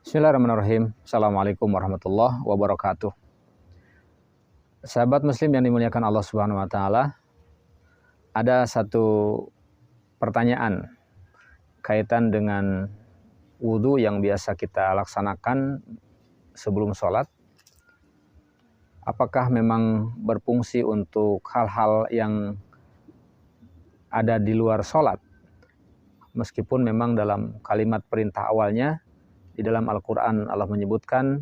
Bismillahirrahmanirrahim. Assalamualaikum warahmatullahi wabarakatuh. Sahabat muslim yang dimuliakan Allah Subhanahu wa taala, ada satu pertanyaan kaitan dengan wudhu yang biasa kita laksanakan sebelum sholat. Apakah memang berfungsi untuk hal-hal yang ada di luar sholat? Meskipun memang dalam kalimat perintah awalnya di dalam Al-Quran Allah menyebutkan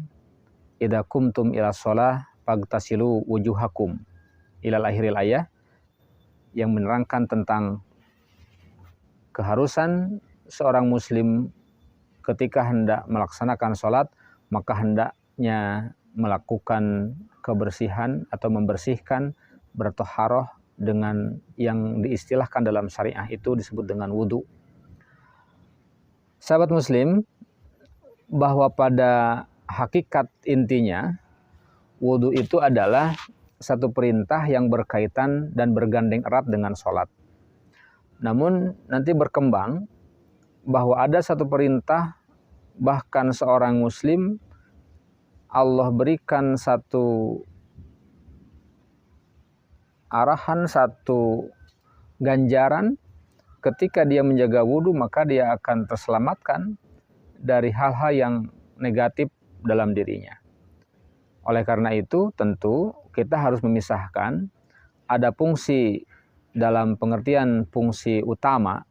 idza qumtum ila shalah fagtasilu wujuhakum ila akhiril ayah, yang menerangkan tentang keharusan seorang muslim ketika hendak melaksanakan sholat, maka hendaknya melakukan kebersihan atau membersihkan, bertoharoh dengan yang diistilahkan dalam syariah itu disebut dengan wudhu. Sahabat muslim, bahwa pada hakikat intinya wudhu itu adalah satu perintah yang berkaitan dan bergandeng erat dengan sholat. Namun nanti berkembang bahwa ada satu perintah, bahkan seorang muslim Allah berikan satu arahan, satu ganjaran ketika dia menjaga wudhu, maka dia akan terselamatkan dari hal-hal yang negatif dalam dirinya. Oleh karena itu tentu kita harus memisahkan ada fungsi dalam pengertian fungsi utama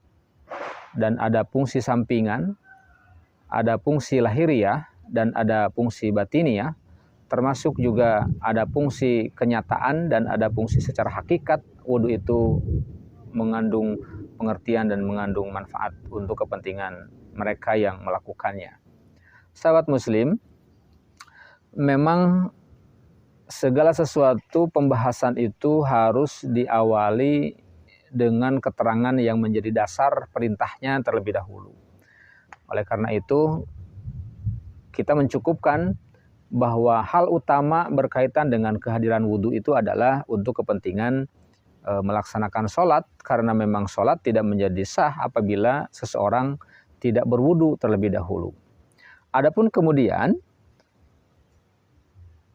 dan ada fungsi sampingan, ada fungsi lahiriah dan ada fungsi batiniah, termasuk juga ada fungsi kenyataan dan ada fungsi secara hakikat. Wudhu itu mengandung pengertian dan mengandung manfaat untuk kepentingan mereka yang melakukannya. Sahabat muslim, memang segala sesuatu pembahasan itu harus diawali dengan keterangan yang menjadi dasar perintahnya terlebih dahulu. Oleh karena itu, kita mencukupkan bahwa hal utama berkaitan dengan kehadiran wudhu itu adalah untuk kepentingan melaksanakan sholat, karena memang sholat tidak menjadi sah apabila seseorang tidak berwudu terlebih dahulu. Adapun kemudian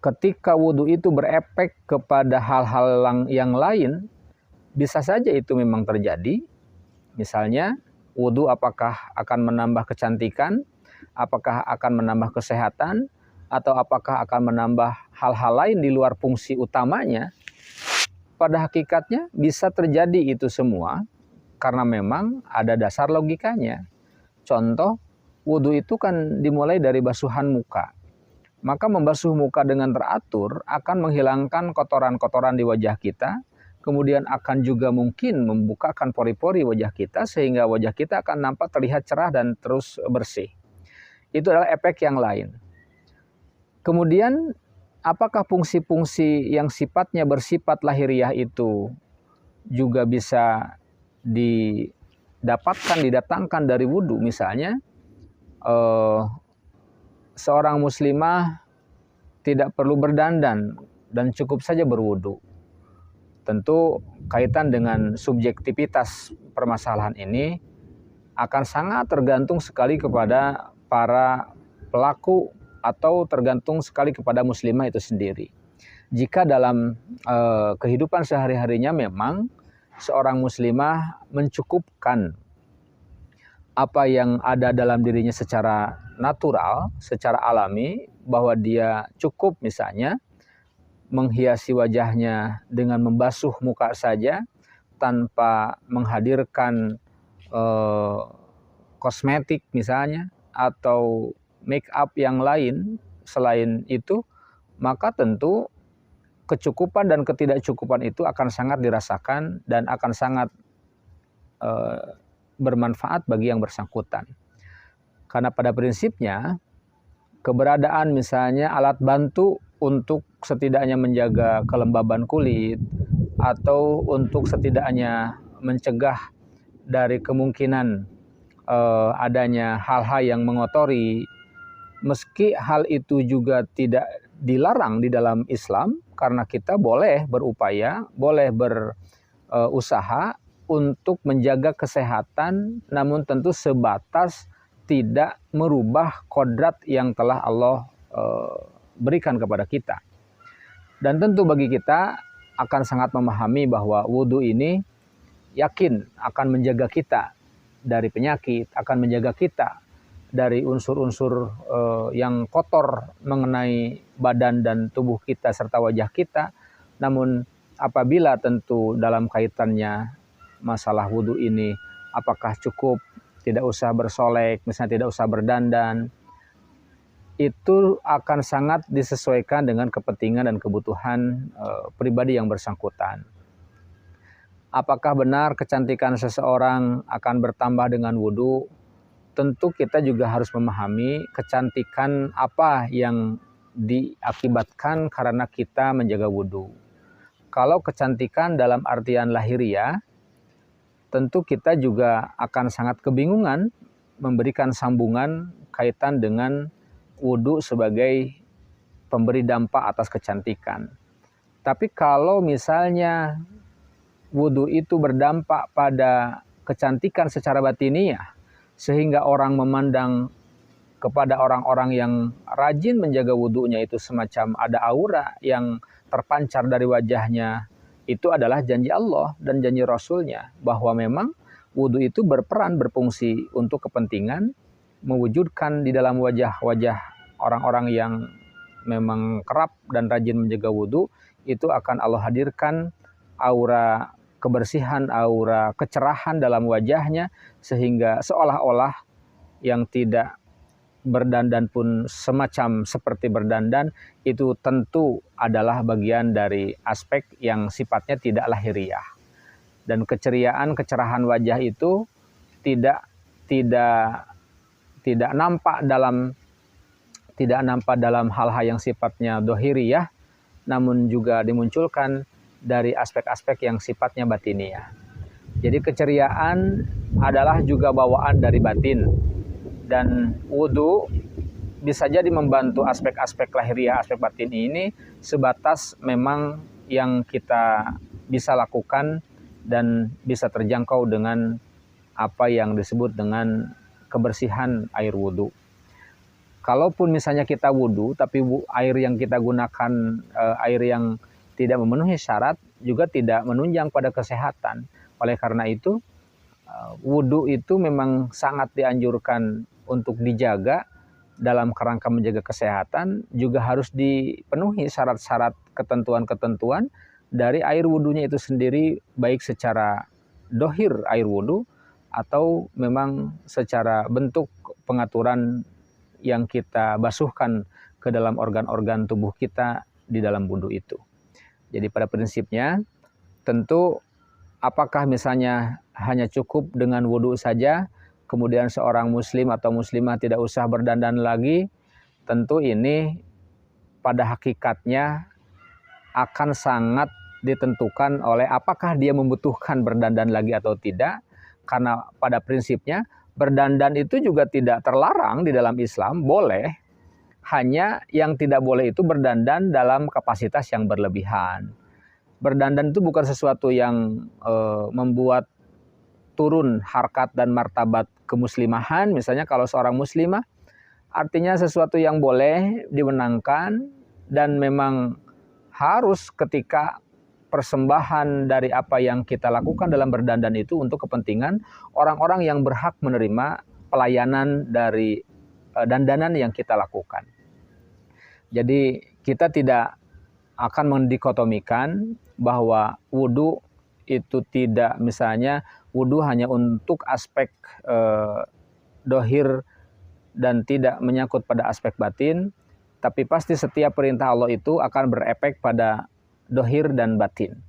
ketika wudu itu berefek kepada hal-hal yang lain, bisa saja itu memang terjadi. Misalnya wudu apakah akan menambah kecantikan, apakah akan menambah kesehatan, atau apakah akan menambah hal-hal lain di luar fungsi utamanya. Pada hakikatnya bisa terjadi itu semua karena memang ada dasar logikanya. Contoh, wudhu itu kan dimulai dari basuhan muka. Maka membasuh muka dengan teratur akan menghilangkan kotoran-kotoran di wajah kita. Kemudian akan juga mungkin membukakan pori-pori wajah kita sehingga wajah kita akan nampak terlihat cerah dan terus bersih. Itu adalah efek yang lain. Kemudian apakah fungsi-fungsi yang sifatnya bersifat lahiriah itu juga bisa didatangkan dari wudhu? Misalnya seorang muslimah tidak perlu berdandan dan cukup saja berwudhu. Tentu kaitan dengan subjektivitas permasalahan ini akan sangat tergantung sekali kepada para pelaku atau tergantung sekali kepada muslimah itu sendiri. Jika dalam kehidupan sehari-harinya memang seorang muslimah mencukupkan apa yang ada dalam dirinya secara natural, secara alami, bahwa dia cukup misalnya menghiasi wajahnya dengan membasuh muka saja tanpa menghadirkan kosmetik misalnya atau make up yang lain selain itu, maka tentu kecukupan dan ketidakcukupan itu akan sangat dirasakan dan akan sangat bermanfaat bagi yang bersangkutan. Karena pada prinsipnya keberadaan misalnya alat bantu untuk setidaknya menjaga kelembaban kulit atau untuk setidaknya mencegah dari kemungkinan adanya hal-hal yang mengotori, meski hal itu juga tidak dilarang di dalam Islam, karena kita boleh berupaya, boleh berusaha untuk menjaga kesehatan, namun tentu sebatas tidak merubah kodrat yang telah Allah berikan kepada kita. Dan tentu bagi kita akan sangat memahami bahwa wudhu ini yakin akan menjaga kita dari penyakit, akan menjaga kita dari unsur-unsur yang kotor mengenai badan dan tubuh kita serta wajah kita. Namun apabila tentu dalam kaitannya masalah wudhu ini, apakah cukup tidak usah bersolek, misalnya tidak usah berdandan, itu akan sangat disesuaikan dengan kepentingan dan kebutuhan pribadi yang bersangkutan. Apakah benar kecantikan seseorang akan bertambah dengan wudhu? Tentu kita juga harus memahami kecantikan apa yang diakibatkan karena kita menjaga wudhu. Kalau kecantikan dalam artian lahiriah, tentu kita juga akan sangat kebingungan memberikan sambungan kaitan dengan wudhu sebagai pemberi dampak atas kecantikan. Tapi kalau misalnya wudhu itu berdampak pada kecantikan secara batiniah, sehingga orang memandang kepada orang-orang yang rajin menjaga wudhunya itu semacam ada aura yang terpancar dari wajahnya, itu adalah janji Allah dan janji Rasulnya bahwa memang wudhu itu berperan, berfungsi untuk kepentingan mewujudkan di dalam wajah-wajah orang-orang yang memang kerap dan rajin menjaga wudhu, itu akan Allah hadirkan aura kebersihan, aura kecerahan dalam wajahnya, sehingga seolah-olah yang tidak berdandan pun semacam seperti berdandan, itu tentu adalah bagian dari aspek yang sifatnya tidak lahiriah. Dan keceriaan, kecerahan wajah itu tidak nampak dalam hal-hal yang sifatnya dohiriyah, namun juga dimunculkan dari aspek-aspek yang sifatnya batiniah. Jadi keceriaan adalah juga bawaan dari batin, dan wudhu bisa jadi membantu aspek-aspek lahiriah, aspek batin ini sebatas memang yang kita bisa lakukan dan bisa terjangkau dengan apa yang disebut dengan kebersihan air wudhu. Kalaupun misalnya kita wudhu, tapi air yang kita gunakan air yang tidak memenuhi syarat, juga tidak menunjang pada kesehatan. Oleh karena itu, wudhu itu memang sangat dianjurkan untuk dijaga dalam kerangka menjaga kesehatan, juga harus dipenuhi syarat-syarat ketentuan-ketentuan dari air wudhunya itu sendiri, baik secara dohir air wudhu, atau memang secara bentuk pengaturan yang kita basuhkan ke dalam organ-organ tubuh kita di dalam wudhu itu. Jadi pada prinsipnya tentu apakah misalnya hanya cukup dengan wudhu saja, kemudian seorang muslim atau muslimah tidak usah berdandan lagi, tentu ini pada hakikatnya akan sangat ditentukan oleh apakah dia membutuhkan berdandan lagi atau tidak. Karena pada prinsipnya berdandan itu juga tidak terlarang di dalam Islam, boleh. Hanya yang tidak boleh itu berdandan dalam kapasitas yang berlebihan. Berdandan itu bukan sesuatu yang membuat turun harkat dan martabat kemuslimahan. Misalnya kalau seorang muslimah, artinya sesuatu yang boleh dimenangkan dan memang harus ketika persembahan dari apa yang kita lakukan dalam berdandan itu untuk kepentingan orang-orang yang berhak menerima pelayanan dari dandanan yang kita lakukan. Jadi kita tidak akan mendikotomikan bahwa wudhu itu tidak, misalnya wudhu hanya untuk aspek dohir dan tidak menyangkut pada aspek batin, tapi pasti setiap perintah Allah itu akan berefek pada dohir dan batin.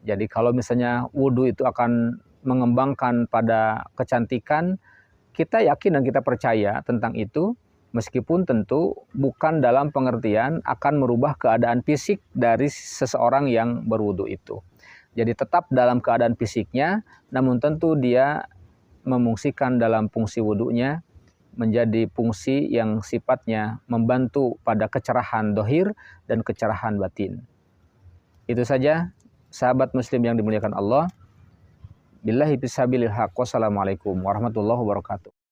Jadi kalau misalnya wudhu itu akan mengembangkan pada kecantikan, kita yakin dan kita percaya tentang itu, meskipun tentu bukan dalam pengertian akan merubah keadaan fisik dari seseorang yang berwudhu itu. Jadi tetap dalam keadaan fisiknya, namun tentu dia memungsikan dalam fungsi wudhunya menjadi fungsi yang sifatnya membantu pada kecerahan dohir dan kecerahan batin. Itu saja sahabat muslim yang dimuliakan Allah. Billahi fisabilil haq. Wassalamualaikum warahmatullahi wabarakatuh.